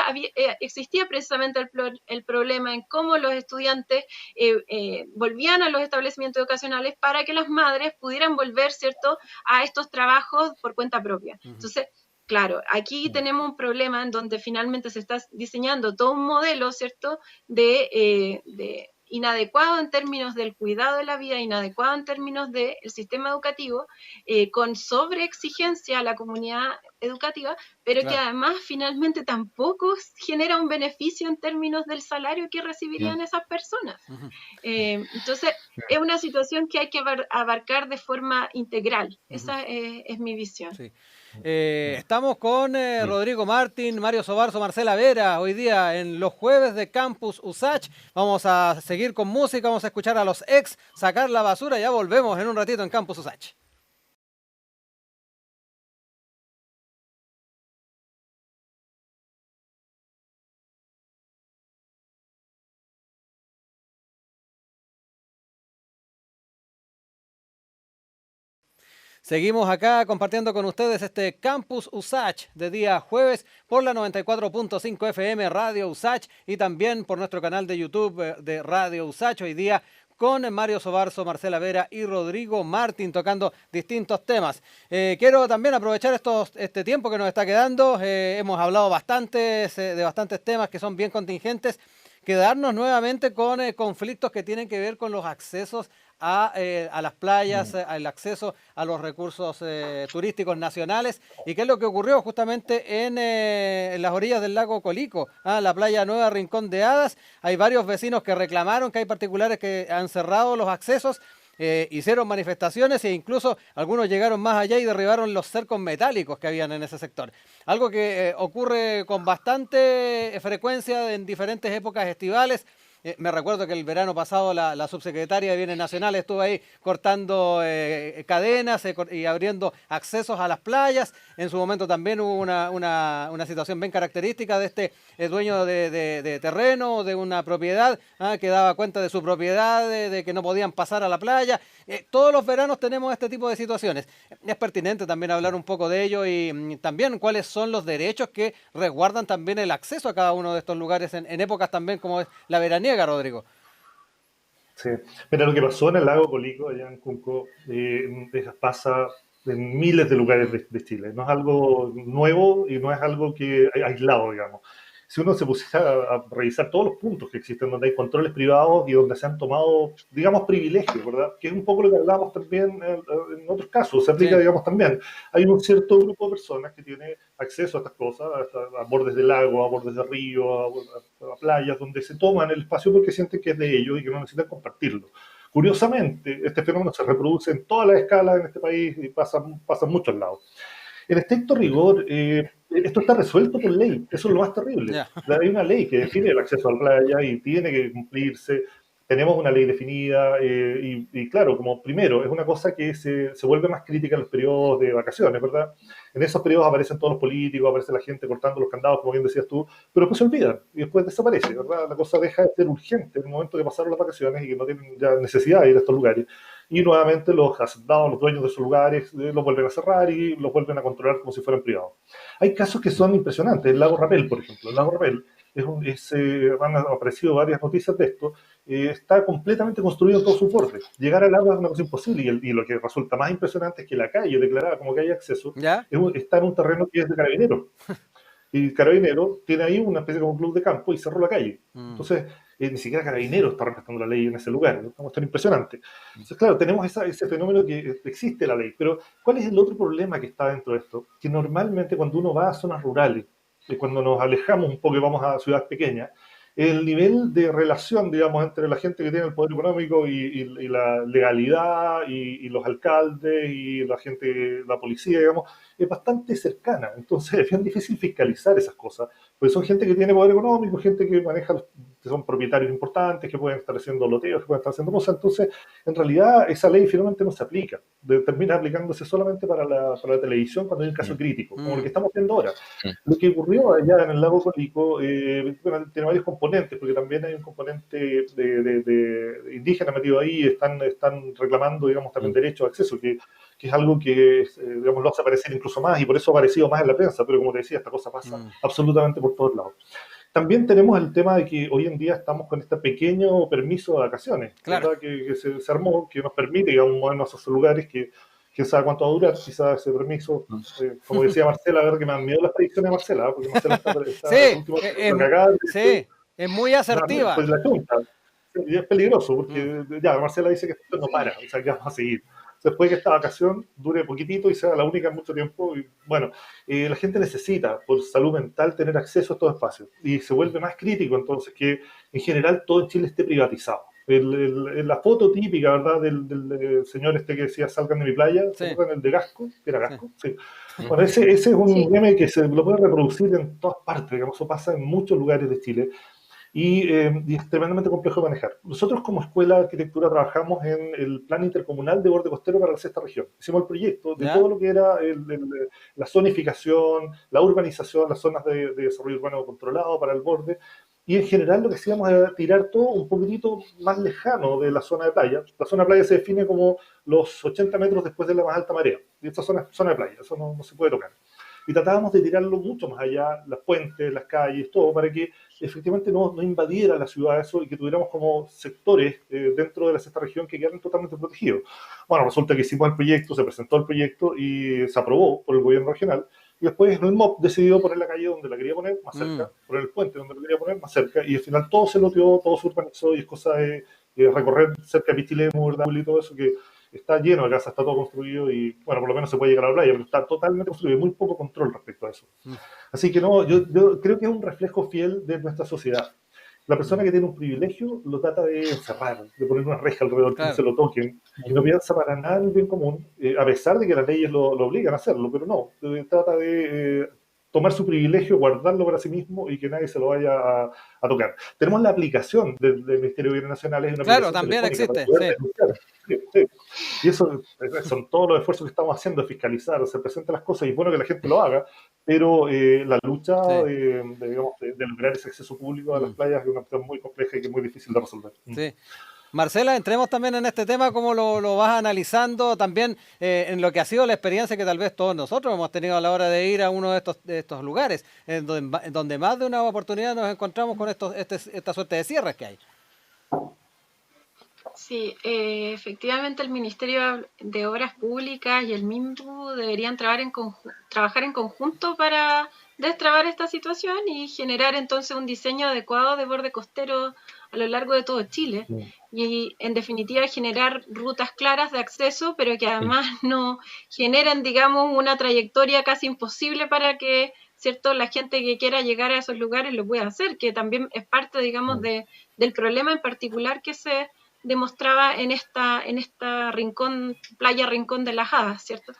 existía precisamente el problema en cómo los estudiantes volvían a los establecimientos educacionales para que las madres pudieran volver, ¿cierto?, a estos trabajos por cuenta propia. Entonces, claro, aquí tenemos un problema en donde finalmente se está diseñando todo un modelo, ¿cierto?, de inadecuado en términos del cuidado de la vida, inadecuado en términos del sistema educativo, con sobreexigencia a la comunidad educativa, pero que además finalmente tampoco genera un beneficio en términos del salario que recibirían esas personas. Entonces, es una situación que hay que abarcar de forma integral. Esa es mi visión. Sí. Estamos con Rodrigo Martín, Mario Sobarzo, Marcela Vera, hoy día en los jueves de Campus USACH. Vamos a seguir con música, vamos a escuchar a los ex sacar la basura, ya volvemos en un ratito en Campus USACH. Seguimos acá compartiendo con ustedes este Campus USACH de día jueves por la 94.5 FM Radio USACH y también por nuestro canal de YouTube de Radio USACH. Hoy día con Mario Sobarzo, Marcela Vera y Rodrigo Martín tocando distintos temas. Quiero también aprovechar este tiempo que nos está quedando. Hemos hablado de bastantes temas que son bien contingentes. Quedarnos nuevamente con conflictos que tienen que ver con los accesos a las playas, el acceso a los recursos turísticos nacionales. ¿Y qué es lo que ocurrió justamente en las orillas del lago Colico? La playa Nueva Rincón de Hadas. Hay varios vecinos que reclamaron que hay particulares que han cerrado los accesos. Hicieron manifestaciones e incluso algunos llegaron más allá y derribaron los cercos metálicos que habían en ese sector. Algo que ocurre con bastante frecuencia en diferentes épocas estivales. Me recuerdo que el verano pasado la subsecretaria de Bienes Nacionales estuvo ahí cortando cadenas y abriendo accesos a las playas. En su momento también hubo una situación bien característica de este dueño de terreno, de una propiedad, que daba cuenta de su propiedad, de que no podían pasar a la playa. Todos los veranos tenemos este tipo de situaciones. Es pertinente también hablar un poco de ello y también cuáles son los derechos que resguardan también el acceso a cada uno de estos lugares en épocas también como es la veraniega, Rodrigo. Sí, mira, lo que pasó en el lago Colico, allá en Cunco, pasa en miles de lugares de Chile. No es algo nuevo y no es algo que aislado, digamos. Si uno se pusiera a revisar todos los puntos que existen donde hay controles privados y donde se han tomado, digamos, privilegios, ¿verdad? Que es un poco lo que hablábamos también en otros casos, se aplica, digamos, también. Hay un cierto grupo de personas que tiene acceso a estas cosas, a bordes del lago, a bordes del río, a playas, donde se toman el espacio porque sienten que es de ellos y que no necesitan compartirlo. Curiosamente, este fenómeno se reproduce en todas las escalas en este país y pasa en muchos lados. En estricto rigor, esto está resuelto por ley, eso es lo más terrible. Hay una ley que define el acceso a la playa y tiene que cumplirse. Tenemos una ley definida y claro, como primero, es una cosa que se vuelve más crítica en los periodos de vacaciones, ¿verdad? En esos periodos aparecen todos los políticos, aparece la gente cortando los candados, como bien decías tú, pero después se olvidan y después desaparece, ¿verdad? La cosa deja de ser urgente en el momento que pasaron las vacaciones y que no tienen ya necesidad de ir a estos lugares. Y nuevamente los hacendados, los dueños de esos lugares, los vuelven a cerrar y los vuelven a controlar como si fueran privados. Hay casos que son impresionantes. El lago Rapel, por ejemplo. El lago Rapel han aparecido varias noticias de esto. está completamente construido en todos sus bordes. Llegar al agua es una cosa imposible y lo que resulta más impresionante es que la calle, declarada como calle de acceso, ¿Ya? está en un terreno que es de Carabineros. Y Carabineros tiene ahí una especie como club de campo y cerró la calle. Entonces, ni siquiera Carabineros está respetando la ley en ese lugar. Es tan impresionante. Entonces, claro, tenemos ese fenómeno que existe la ley. Pero, ¿cuál es el otro problema que está dentro de esto? Que normalmente cuando uno va a zonas rurales, cuando nos alejamos un poco y vamos a ciudades pequeñas, el nivel de relación, digamos, entre la gente que tiene el poder económico y la legalidad y los alcaldes y la gente, la policía, digamos, es bastante cercana. Entonces es bien difícil fiscalizar esas cosas, porque son gente que tiene poder económico, gente que maneja, que son propietarios importantes, que pueden estar haciendo loteos, que pueden estar haciendo cosas. Entonces, en realidad, esa ley finalmente no se aplica. Termina aplicándose solamente para la televisión cuando hay un caso crítico, como lo que estamos viendo ahora. Lo que ocurrió allá en el lago Colico, bueno, tiene varios componentes, porque también hay un componente de indígena metido ahí, están reclamando, digamos, también derecho a acceso, que es algo que, digamos, lo hace aparecer incluso más, y por eso ha aparecido más en la prensa, pero como te decía, esta cosa pasa absolutamente por todos lados. También tenemos el tema de que hoy en día estamos con este pequeño permiso de vacaciones, Claro. ¿verdad? Que se armó, que nos permite, digamos, movernos a esos lugares que quién sabe cuánto va a durar, quizás ese permiso, como decía Marcela, la verdad que me han miedo las predicciones de Marcela, porque Marcela está Sí, último, cagada, sí, es muy asertiva. pues la junta, y es peligroso, porque ya Marcela dice que esto no para, o sea, que vamos a seguir. Después que esta vacación dure poquitito y sea la única en mucho tiempo, y bueno, la gente necesita, por salud mental, tener acceso a estos espacios, y se vuelve más crítico entonces que en general todo en Chile esté privatizado. La foto típica, ¿verdad? Del señor este que decía salgan de mi playa, ¿se acuerdan? El de Gasco, que era Gasco, sí. Bueno, ese es un meme que se lo puede reproducir en todas partes, digamos, eso pasa en muchos lugares de Chile. Y es tremendamente complejo de manejar. Nosotros como Escuela de Arquitectura trabajamos en el Plan Intercomunal de Borde Costero para la sexta región. Hicimos el proyecto de todo lo que era la zonificación, la urbanización, las zonas de desarrollo urbano controlado para el borde, y en general lo que hacíamos era tirar todo un poquitito más lejano de la zona de playa. La zona de playa se define como los 80 metros después de la más alta marea, y esta zona es zona de playa, eso no se puede tocar. Y tratábamos de tirarlo mucho más allá, las puentes, las calles, todo, para que efectivamente no invadiera la ciudad eso y que tuviéramos como sectores dentro de la sexta región que quedaran totalmente protegidos. Bueno, resulta que hicimos el proyecto, se presentó el proyecto y se aprobó por el gobierno regional, y después el MOP decidió poner la calle donde la quería poner, más cerca, poner el puente donde la quería poner, más cerca, y al final todo se loteó, todo se urbanizó, y es cosa de recorrer cerca de Pichilemu, ¿verdad? Y todo eso que está lleno de casas, está todo construido y, bueno, por lo menos se puede llegar a la playa, pero está totalmente construido, hay muy poco control respecto a eso. Así que no, yo creo que es un reflejo fiel de nuestra sociedad. La persona que tiene un privilegio lo trata de encerrar, de poner una reja alrededor, que no se lo toquen, y no piensa para nada en el bien común, a pesar de que las leyes lo obligan a hacerlo, pero no, trata de tomar su privilegio, guardarlo para sí mismo y que nadie se lo vaya a tocar. Tenemos la aplicación del Ministerio de Bienes Nacionales, una Claro, aplicación también telefónica existe, para poder denunciar. Sí. Y eso son todos los esfuerzos que estamos haciendo de fiscalizar, hacer presentes las cosas, y es bueno que la gente lo haga, pero la lucha digamos, de lograr ese acceso público a las playas es una cuestión muy compleja y que es muy difícil de resolver. Sí. Marcela, entremos también en este tema, cómo lo vas analizando también en lo que ha sido la experiencia que tal vez todos nosotros hemos tenido a la hora de ir a uno de estos lugares, en donde más de una oportunidad nos encontramos con esta suerte de cierres que hay. Sí, efectivamente el Ministerio de Obras Públicas y el MIMPU deberían trabajar en conjunto para destrabar esta situación y generar entonces un diseño adecuado de borde costero a lo largo de todo Chile y en definitiva generar rutas claras de acceso, pero que además no generen, digamos, una trayectoria casi imposible para que, ¿cierto?, la gente que quiera llegar a esos lugares lo pueda hacer, que también es parte, digamos, del problema en particular que se demostraba en esta playa Rincón de las Hadas, ¿cierto?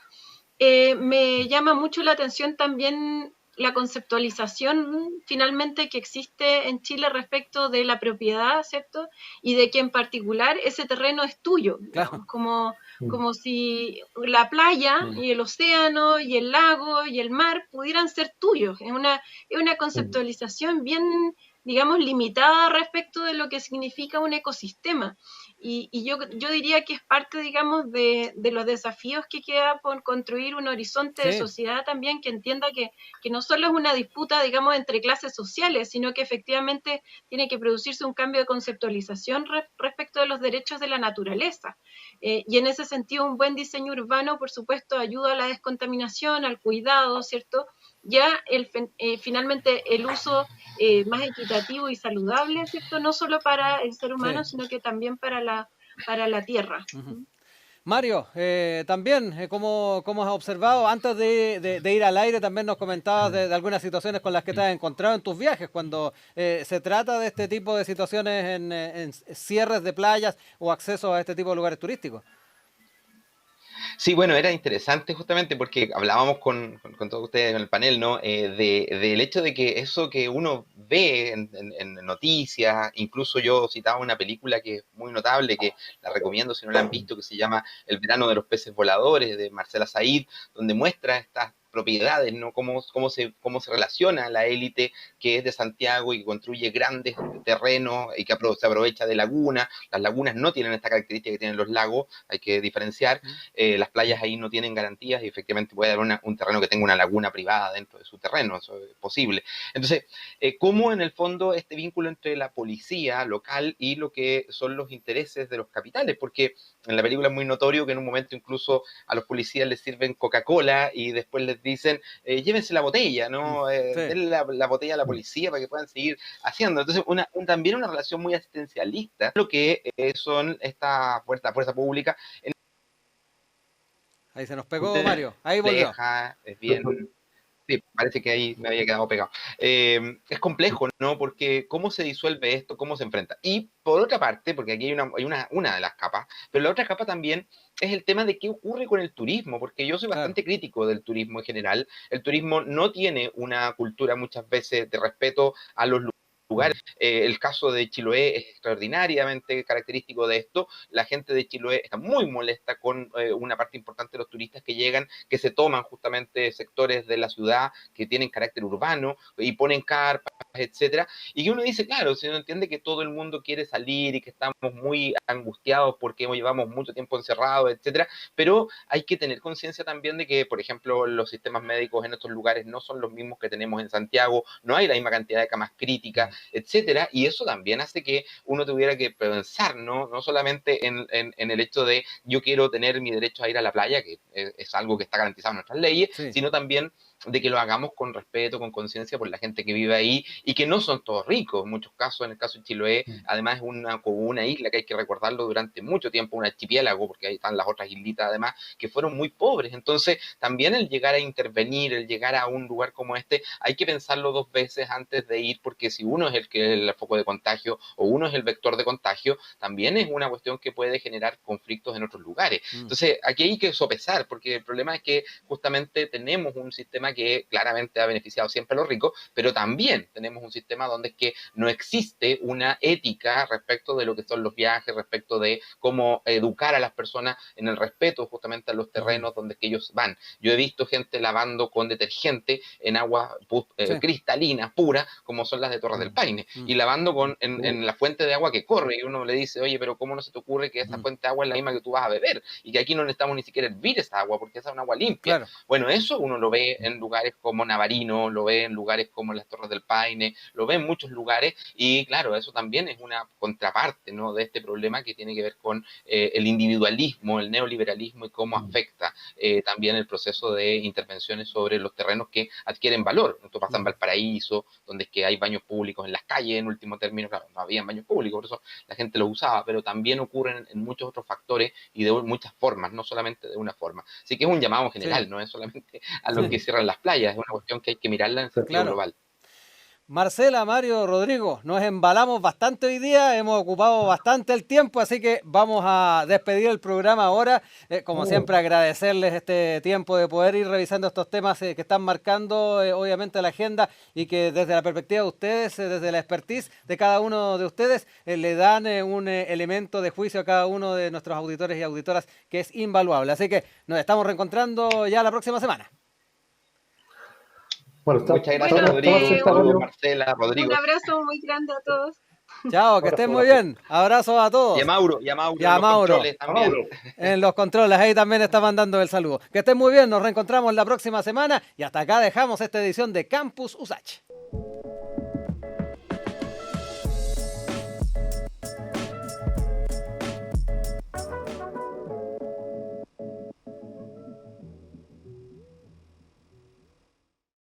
Me llama mucho la atención también la conceptualización finalmente que existe en Chile respecto de la propiedad, ¿cierto? Y de que en particular ese terreno es tuyo, digamos, como si la playa y el océano y el lago y el mar pudieran ser tuyos. Es una conceptualización bien digamos, limitada respecto de lo que significa un ecosistema. Y yo diría que es parte, digamos, de los desafíos que queda por construir un horizonte de Sí. sociedad también que entienda que no solo es una disputa, digamos, entre clases sociales, sino que efectivamente tiene que producirse un cambio de conceptualización respecto de los derechos de la naturaleza. Y en ese sentido, un buen diseño urbano, por supuesto, ayuda a la descontaminación, al cuidado, ¿cierto? Ya finalmente el uso más equitativo y saludable, ¿cierto? No solo para el ser humano, Sí. sino que también para la tierra. Ujú. Mario, también, ¿cómo has observado? Antes de ir al aire, también nos comentabas de algunas situaciones con las que te has encontrado en tus viajes, cuando se trata de este tipo de situaciones en cierres de playas o acceso a este tipo de lugares turísticos. Sí, bueno, era interesante justamente porque hablábamos con todos ustedes en el panel, ¿no? Del hecho de que eso que uno ve en noticias, incluso yo citaba una película que es muy notable, que la recomiendo si no la han visto, que se llama El verano de los peces voladores, de Marcela Said, donde muestra estas propiedades, ¿no? Cómo se relaciona la élite que es de Santiago y que construye grandes terrenos y que se aprovecha de lagunas. Las lagunas no tienen esta característica que tienen los lagos, hay que diferenciar. Las playas ahí no tienen garantías y efectivamente puede haber un terreno que tenga una laguna privada dentro de su terreno, eso es posible. Entonces, ¿cómo en el fondo este vínculo entre la policía local y lo que son los intereses de los capitales? Porque en la película es muy notorio que en un momento incluso a los policías les sirven Coca-Cola y después les dicen, llévense la botella, ¿no? Sí. Denle la botella a la policía para que puedan seguir haciendo. Entonces, también una relación muy asistencialista, lo que son esta fuerza pública. Ahí se nos pegó Mario, ahí volvió. Compleja, es bien. Sí, parece que ahí me había quedado pegado. Es complejo, ¿no? Porque cómo se disuelve esto, cómo se enfrenta. Y por otra parte, porque aquí hay una de las capas, pero la otra capa también es el tema de qué ocurre con el turismo, porque yo soy Claro. bastante crítico del turismo en general. El turismo no tiene una cultura muchas veces de respeto a los lugares. El caso de Chiloé es extraordinariamente característico de esto. La gente de Chiloé está muy molesta con una parte importante de los turistas que llegan, que se toman justamente sectores de la ciudad que tienen carácter urbano y ponen carpas, etcétera. Y que uno dice, claro, si uno entiende que todo el mundo quiere salir y que estamos muy angustiados porque llevamos mucho tiempo encerrados, etcétera, pero hay que tener conciencia también de que, por ejemplo, los sistemas médicos en estos lugares no son los mismos que tenemos en Santiago, no hay la misma cantidad de camas críticas, etcétera, y eso también hace que uno tuviera que pensar, no solamente en el hecho de yo quiero tener mi derecho a ir a la playa, que es algo que está garantizado en nuestras leyes, Sí. sino también de que lo hagamos con respeto, con conciencia por la gente que vive ahí y que no son todos ricos. En muchos casos, en el caso de Chiloé, además es como una isla que hay que recordarlo durante mucho tiempo, un archipiélago, porque ahí están las otras islitas además, que fueron muy pobres. Entonces, también el llegar a intervenir, el llegar a un lugar como este, hay que pensarlo dos veces antes de ir, porque si uno es el foco de contagio o uno es el vector de contagio, también es una cuestión que puede generar conflictos en otros lugares. Entonces, aquí hay que sopesar, porque el problema es que justamente tenemos un sistema que claramente ha beneficiado siempre a los ricos, pero también tenemos un sistema donde es que no existe una ética respecto de lo que son los viajes, respecto de cómo educar a las personas en el respeto justamente a los terrenos donde es que ellos van. Yo he visto gente lavando con detergente en agua Sí. cristalina, pura, como son las de Torres del Paine, y lavando en la fuente de agua que corre, y uno le dice, oye, pero ¿cómo no se te ocurre que esta fuente de agua es la misma que tú vas a beber? Y que aquí no necesitamos ni siquiera hervir esa agua, porque esa es un agua limpia. Claro. Bueno, eso uno lo ve en lugares como Navarino, lo ve en lugares como las Torres del Paine, lo ve en muchos lugares, y claro, eso también es una contraparte, ¿no?, de este problema que tiene que ver con el individualismo, el neoliberalismo y cómo afecta también el proceso de intervenciones sobre los terrenos que adquieren valor. Esto pasa en Valparaíso, donde es que hay baños públicos en las calles, en último término, claro, no había baños públicos, por eso la gente los usaba, pero también ocurren en muchos otros factores y de muchas formas, no solamente de una forma. Así que es un llamado general, Sí. no es solamente a los que cierran las playas, es una cuestión que hay que mirarla en sentido Claro. global. Marcela, Mario, Rodrigo, nos embalamos bastante hoy día, hemos ocupado bastante el tiempo, así que vamos a despedir el programa ahora. Como siempre, agradecerles este tiempo de poder ir revisando estos temas que están marcando obviamente la agenda y que desde la perspectiva de ustedes, desde la expertise de cada uno de ustedes, le dan un elemento de juicio a cada uno de nuestros auditores y auditoras que es invaluable. Así que nos estamos reencontrando ya la próxima semana. Bueno, Muchas gracias, Bueno, Rodrigo. un- Saludos, Marcela, Un Rodrigo. abrazo muy grande a todos. Chao, que estén muy bien. Abrazos a Y todos. a Mauro, Y a en los Mauro. controles también. Mauro. En los controles, ahí también está mandando el saludo. Que estén muy bien, nos reencontramos la próxima semana y hasta acá dejamos esta edición de Campus USACH.